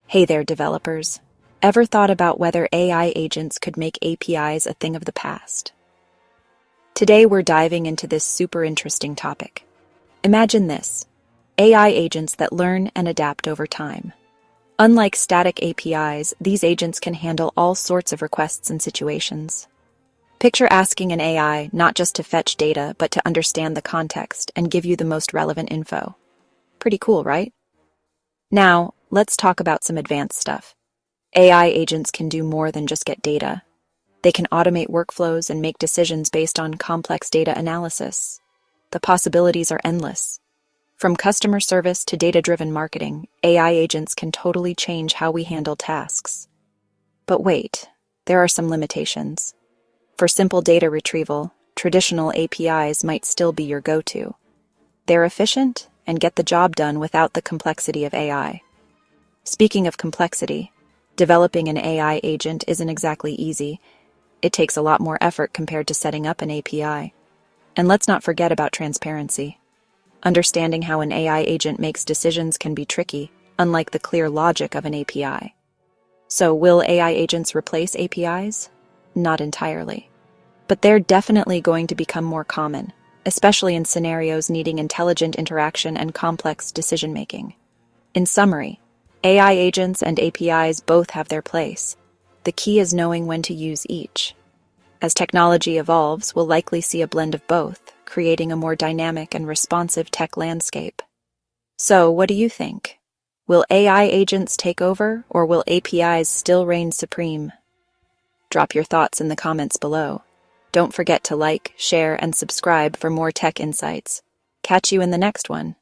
Hey there, developers. Ever thought about whether AI agents could make APIs a thing of the past? Today we're diving into this super interesting topic. Imagine this: AI agents that learn and adapt over time. Unlike static APIs, these agents can handle all sorts of requests and situations. Picture asking an AI not just to fetch data, but to understand the context and give you the most relevant info. Pretty cool, right? Now, let's talk about some advanced stuff. AI agents can do more than just get data. They can automate workflows and make decisions based on complex data analysis. The possibilities are endless. From customer service to data-driven marketing, AI agents can totally change how we handle tasks. But wait, there are some limitations. For simple data retrieval, traditional APIs might still be your go-to. They're efficient and get the job done without the complexity of AI. Speaking of complexity, developing an AI agent isn't exactly easy. It takes a lot more effort compared to setting up an API. And let's not forget about transparency. Understanding how an AI agent makes decisions can be tricky, unlike the clear logic of an API. So, will AI agents replace APIs? Not entirely. But they're definitely going to become more common, especially in scenarios needing intelligent interaction and complex decision-making. In summary, AI agents and APIs both have their place. The key is knowing when to use each. As technology evolves, we'll likely see a blend of both, creating a more dynamic and responsive tech landscape. So, what do you think? Will AI agents take over, or will APIs still reign supreme? Drop your thoughts in the comments below. Don't forget to like, share, and subscribe for more tech insights. Catch you in the next one.